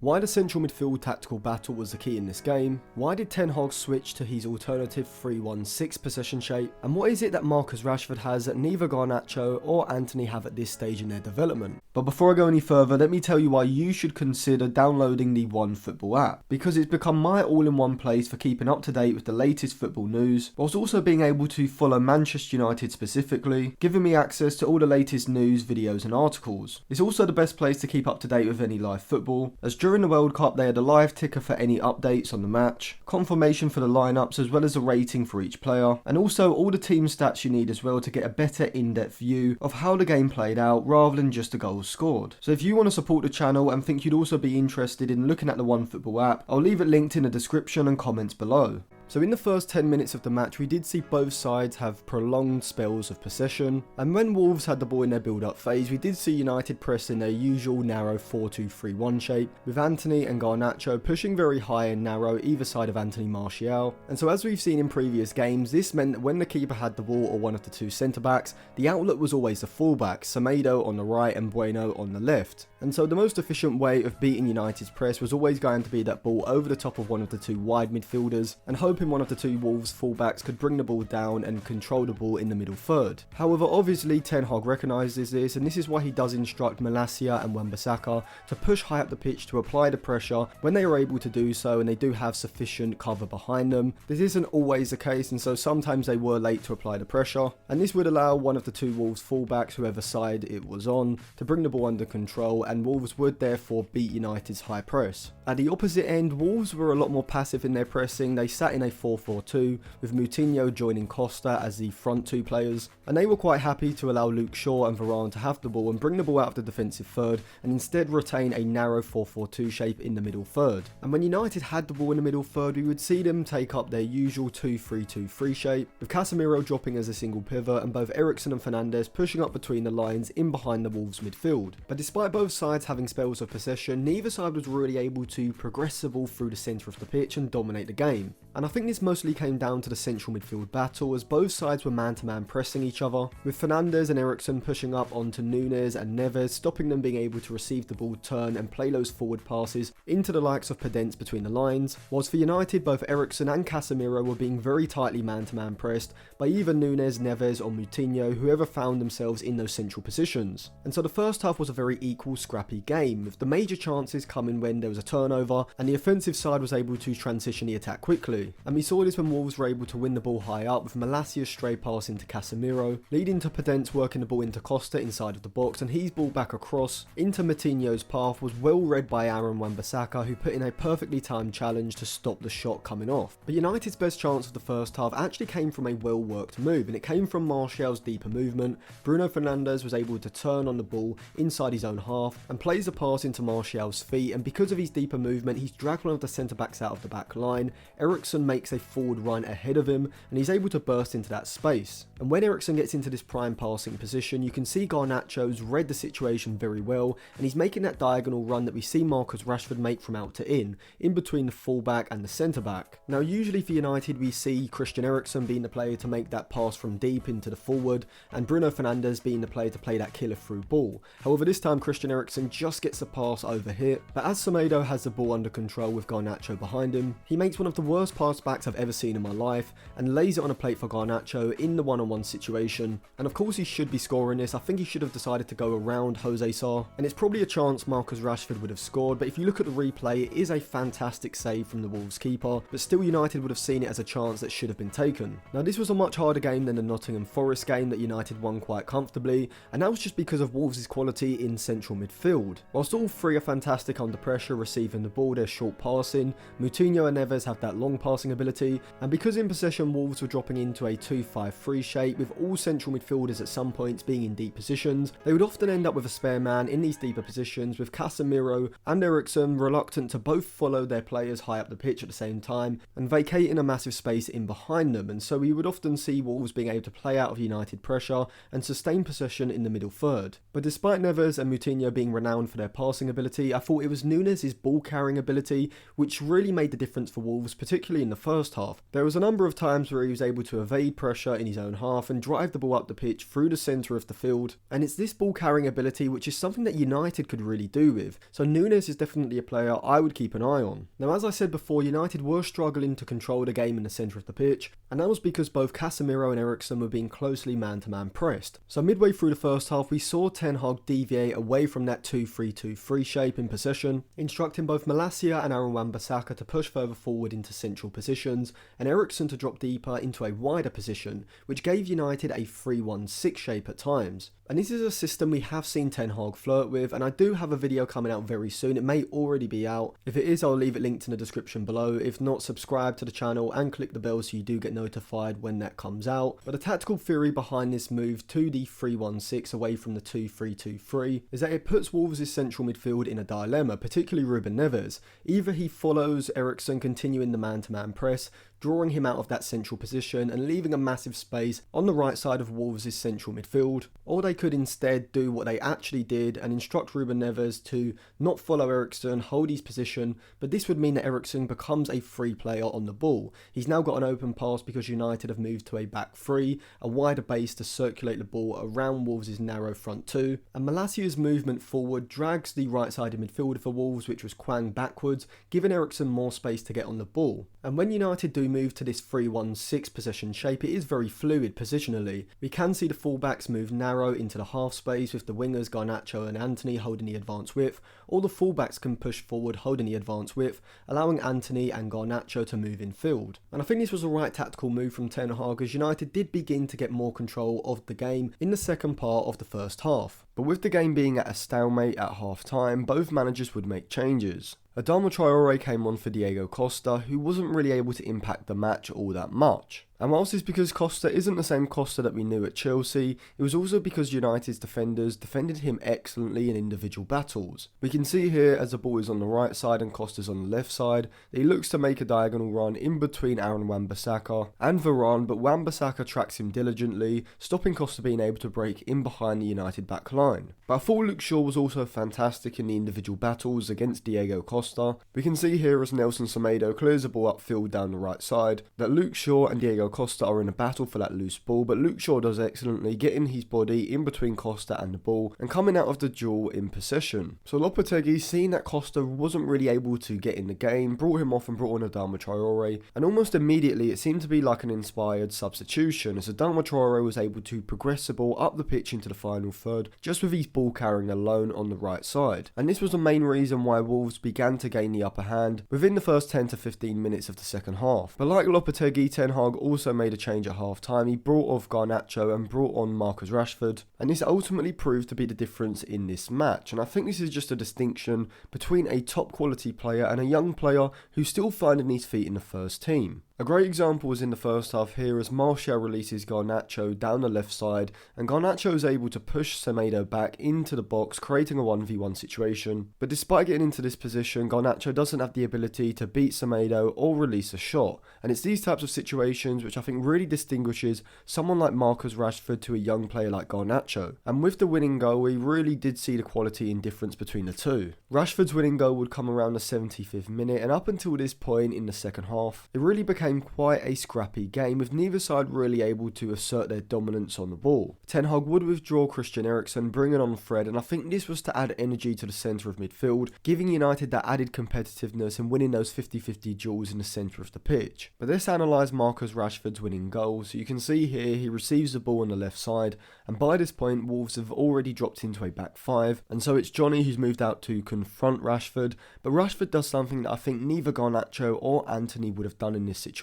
Why the central midfield tactical battle was the key in this game, why did Ten Hag switch to his alternative 3-1-6 possession shape, and what is it that Marcus Rashford has that neither Garnacho or Antony have at this stage in their development. But before I go any further, let me tell you why you should consider downloading the OneFootball app, because it's become my all-in-one place for keeping up to date with the latest football news, whilst also being able to follow Manchester United specifically, giving me access to all the latest news, videos and articles. It's also the best place to keep up to date with any live football, as during the World Cup they had a live ticker for any updates on the match, confirmation for the lineups as well as a rating for each player, and also all the team stats you need as well to get a better in-depth view of how the game played out rather than just the goals scored. So if you want to support the channel and think you'd also be interested in looking at the OneFootball app, I'll leave it linked in the description and comments below. So in the first 10 minutes of the match, we did see both sides have prolonged spells of possession, and when Wolves had the ball in their build-up phase, we did see United press in their usual narrow 4-2-3-1 shape, with Antony and Garnacho pushing very high and narrow either side of Anthony Martial. And so as we've seen in previous games, this meant that when the keeper had the ball or one of the two centre-backs, the outlet was always the full-back, Semedo on the right and Bueno on the left. And so the most efficient way of beating United's press was always going to be that ball over the top of one of the two wide midfielders, and hoping one of the two Wolves fullbacks could bring the ball down and control the ball in the middle third. However, obviously Ten Hag recognises this, and this is why he does instruct Malacia and Wan-Bissaka to push high up the pitch to apply the pressure when they are able to do so and they do have sufficient cover behind them. This isn't always the case, and so sometimes they were late to apply the pressure, and this would allow one of the two Wolves fullbacks, whoever side it was on, to bring the ball under control, and Wolves would therefore beat United's high press. At the opposite end, Wolves were a lot more passive in their pressing. They sat in a 4-4-2 with Moutinho joining Costa as the front two players, and they were quite happy to allow Luke Shaw and Varane to have the ball and bring the ball out of the defensive third and instead retain a narrow 4-4-2 shape in the middle third. And when United had the ball in the middle third, we would see them take up their usual 2-3-2-3 shape, with Casemiro dropping as a single pivot and both Eriksen and Fernandes pushing up between the lines in behind the Wolves midfield. But despite both sides having spells of possession, neither side was really able to progress the ball through the centre of the pitch and dominate the game. And I think this mostly came down to the central midfield battle, as both sides were man-to-man pressing each other, with Fernandes and Eriksen pushing up onto Nunes and Neves, stopping them being able to receive the ball, turn and play those forward passes into the likes of Podence between the lines, whilst for United both Eriksen and Casemiro were being very tightly man-to-man pressed by either Nunes, Neves or Moutinho, whoever found themselves in those central positions. And so the first half was a very equal, scrappy game, with the major chances coming when there was a turnover and the offensive side was able to transition the attack quickly. And we saw this when Wolves were able to win the ball high up, with Malacia's stray pass into Casemiro, leading to Podence working the ball into Costa inside of the box, and his ball back across into Moutinho's path was well read by Aaron Wan-Bissaka, who put in a perfectly timed challenge to stop the shot coming off. But United's best chance of the first half actually came from a well worked move, and it came from Martial's deeper movement. Bruno Fernandes was able to turn on the ball inside his own half and plays a pass into Martial's feet, and because of his deeper movement he's dragged one of the centre backs out of the back line. Eriksen makes a forward run ahead of him and he's able to burst into that space. And when Eriksen gets into this prime passing position, you can see Garnacho's read the situation very well, and he's making that diagonal run that we see Marcus Rashford make from out to in between the fullback and the centre back. Now usually for United we see Christian Eriksen being the player to make that pass from deep into the forward, and Bruno Fernandes being the player to play that killer through ball. However, this time Christian Eriksen just gets the pass over hit, but as Semedo has the ball under control with Garnacho behind him, he makes one of the worst pass backs I've ever seen in my life and lays it on a plate for Garnacho in the one-on-one situation. And of course he should be scoring this. I think he should have decided to go around Jose Sa, and it's probably a chance Marcus Rashford would have scored, but if you look at the replay, it is a fantastic save from the Wolves keeper, but still United would have seen it as a chance that should have been taken. Now this was a much harder game than the Nottingham Forest game that United won quite comfortably, and that was just because of Wolves' quality in central midfield. Whilst all three are fantastic under pressure receiving the ball, they're short passing, Moutinho and Neves have that long passing ability, and because in possession Wolves were dropping into a 2-5-3 shape with all central midfielders at some points being in deep positions, they would often end up with a spare man in these deeper positions, with Casemiro and Eriksen reluctant to both follow their players high up the pitch at the same time and vacating a massive space in behind them, and so we would often see Wolves being able to play out of United pressure and sustain possession in the middle third. But despite Neves and Moutinho being renowned for their passing ability, I thought it was Nunes' ball carrying ability which really made the difference for Wolves, particularly especially in the first half. There was a number of times where he was able to evade pressure in his own half and drive the ball up the pitch through the centre of the field, and it's this ball carrying ability which is something that United could really do with, so Núñez is definitely a player I would keep an eye on. Now, as I said before, United were struggling to control the game in the centre of the pitch, and that was because both Casemiro and Eriksen were being closely man-to-man pressed. So midway through the first half, we saw Ten Hag deviate away from that 2-3-2-3 shape in possession, instructing both Malacia and Aaron Wan-Bissaka to push further forward into central positions, and Eriksen to drop deeper into a wider position, which gave United a 3-1-6 shape at times. And this is a system we have seen Ten Hag flirt with, and I do have a video coming out very soon. It may already be out. If it is, I'll leave it linked in the description below. If not, subscribe to the channel and click the bell so you do get notified when that comes out. But the tactical theory behind this move to the 3-1-6 away from the 2-3-2-3 is that it puts Wolves' central midfield in a dilemma, particularly Ruben Neves. Either he follows Eriksen continuing the man-to-man press, drawing him out of that central position and leaving a massive space on the right side of Wolves' central midfield, or they could instead do what they actually did and instruct Ruben Neves to not follow Eriksen, hold his position, but this would mean that Eriksen becomes a free player on the ball. He's now got an open pass because United have moved to a back three, a wider base to circulate the ball around Wolves' narrow front two, and Malacia's movement forward drags the right-sided midfielder for Wolves, which was Kwang, backwards, giving Eriksen more space to get on the ball. And when United do move to this 3-1-6 possession shape, it is very fluid positionally. We can see the fullbacks move narrow into the half space with the wingers Garnacho and Antony holding the advanced width, or the fullbacks can push forward holding the advanced width, allowing Antony and Garnacho to move in field. And I think this was the right tactical move from Ten Hag, as United did begin to get more control of the game in the second part of the first half. But with the game being at a stalemate at half time, both managers would make changes. Adama Traore came on for Diego Costa, who wasn't really able to impact the match all that much. And whilst it's because Costa isn't the same Costa that we knew at Chelsea, it was also because United's defenders defended him excellently in individual battles. We can see here as the ball is on the right side and Costa's on the left side, that he looks to make a diagonal run in between Aaron Wan-Bissaka and Varane, but Wan-Bissaka tracks him diligently, stopping Costa being able to break in behind the United back line. But I thought Luke Shaw was also fantastic in the individual battles against Diego Costa. We can see here as Nelson Semedo clears the ball upfield down the right side, that Luke Shaw and Diego Costa are in a battle for that loose ball, but Luke Shaw does excellently, getting his body in between Costa and the ball and coming out of the duel in possession. So Lopetegui, seeing that Costa wasn't really able to get in the game, brought him off and brought on Adama Traore, and almost immediately it seemed to be like an inspired substitution, as Adama Traore was able to progress the ball up the pitch into the final third just with his ball carrying alone on the right side. And this was the main reason why Wolves began to gain the upper hand within the first 10 to 15 minutes of the second half. But like Lopetegui, Ten Hag also made a change at half time. He brought off Garnacho and brought on Marcus Rashford, and this ultimately proved to be the difference in this match. And I think this is just a distinction between a top quality player and a young player who's still finding his feet in the first team. A great example was in the first half here as Martial releases Garnacho down the left side, and Garnacho is able to push Semedo back into the box, creating a 1v1 situation. But despite getting into this position, Garnacho doesn't have the ability to beat Semedo or release a shot, and it's these types of situations which I think really distinguishes someone like Marcus Rashford to a young player like Garnacho. And with the winning goal, we really did see the quality and difference between the two. Rashford's winning goal would come around the 75th minute, and up until this point in the second half, it really became quite a scrappy game, with neither side really able to assert their dominance on the ball. Ten Hag would withdraw Christian Eriksen, bringing on Fred, and I think this was to add energy to the centre of midfield, giving United that added competitiveness and winning those 50-50 duels in the centre of the pitch. But let's analyse Marcus Rashford's winning goal. So you can see here he receives the ball on the left side, and by this point Wolves have already dropped into a back five, and so it's Johnny who's moved out to confront Rashford, but Rashford does something that I think neither Garnacho or Antony would have done in this situation,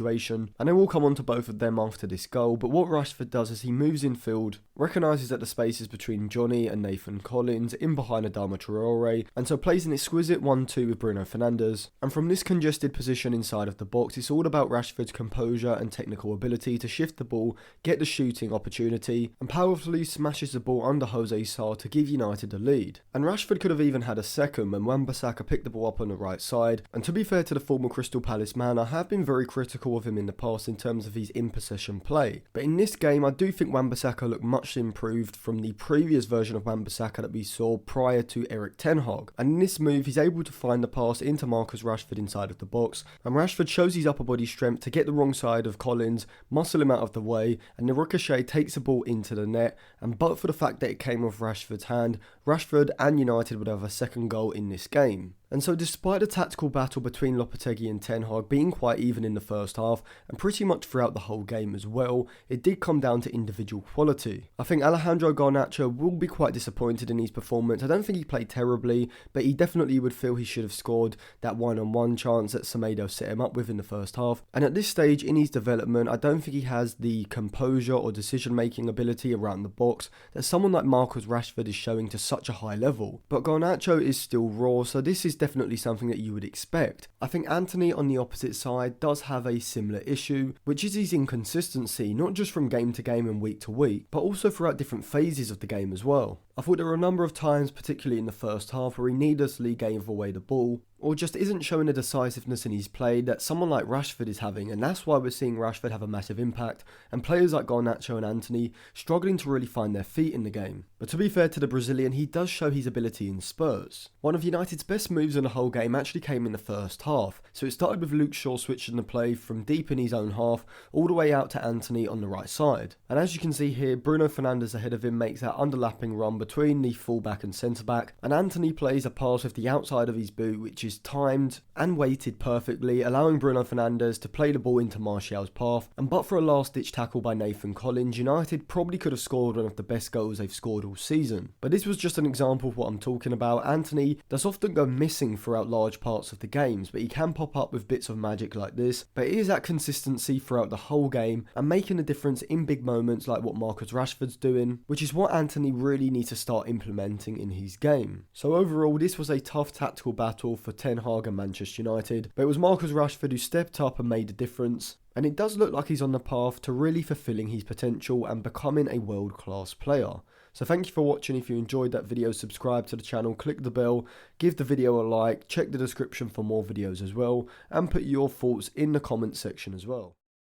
and I will come on to both of them after this goal. But what Rashford does is he moves in field, recognises that the space is between Johnny and Nathan Collins in behind Adama Traore, and so plays an exquisite 1-2 with Bruno Fernandes. And from this congested position inside of the box, it's all about Rashford's composure and technical ability to shift the ball, get the shooting opportunity, and powerfully smashes the ball under Jose Sá to give United the lead. And Rashford could have even had a second when Wan-Bissaka picked the ball up on the right side, and to be fair to the former Crystal Palace man, I have been very critical critical of him in the past in terms of his in-possession play. But in this game, I do think Wan-Bissaka looked much improved from the previous version of Wan-Bissaka that we saw prior to Erik ten Hag. And in this move, he's able to find the pass into Marcus Rashford inside of the box. And Rashford shows his upper body strength to get the wrong side of Collins, muscle him out of the way, and the ricochet takes the ball into the net. And but for the fact that it came off Rashford's hand, Rashford and United would have a second goal in this game. And so despite the tactical battle between Lopetegui and Ten Hag being quite even in the first half, and pretty much throughout the whole game as well, it did come down to individual quality. I think Alejandro Garnacho will be quite disappointed in his performance. I don't think he played terribly, but he definitely would feel he should have scored that one-on-one chance that Semedo set him up with in the first half. And at this stage in his development, I don't think he has the composure or decision-making ability around the box that someone like Marcus Rashford is showing to such a high level. But Garnacho is still raw, so this is definitely something that you would expect. I think Antony on the opposite side does have a similar issue, which is his inconsistency, not just from game to game and week to week, but also throughout different phases of the game as well. I thought there were a number of times, particularly in the first half, where he needlessly gave away the ball, or just isn't showing the decisiveness in his play that someone like Rashford is having, and that's why we're seeing Rashford have a massive impact, and players like Garnacho and Antony struggling to really find their feet in the game. But to be fair to the Brazilian, he does show his ability in spurts. One of United's best moves in the whole game actually came in the first half, so it started with Luke Shaw switching the play from deep in his own half, all the way out to Antony on the right side. And as you can see here, Bruno Fernandes ahead of him makes that underlapping run between the fullback and centre-back, and Antony plays a pass with the outside of his boot, which is timed and weighted perfectly, allowing Bruno Fernandes to play the ball into Martial's path. And but for a last-ditch tackle by Nathan Collins, United probably could have scored one of the best goals they've scored all season. But this was just an example of what I'm talking about. Antony does often go missing throughout large parts of the games, but he can pop up with bits of magic like this. But it is that consistency throughout the whole game and making a difference in big moments like what Marcus Rashford's doing, which is what Antony really needs to start implementing in his game. So overall, this was a tough tactical battle for Ten Hag and Manchester United, but it was Marcus Rashford who stepped up and made a difference. And it does look like he's on the path to really fulfilling his potential and becoming a world-class player. So thank you for watching. If you enjoyed that video, subscribe to the channel, click the bell, give the video a like, check the description for more videos as well, and put your thoughts in the comments section as well.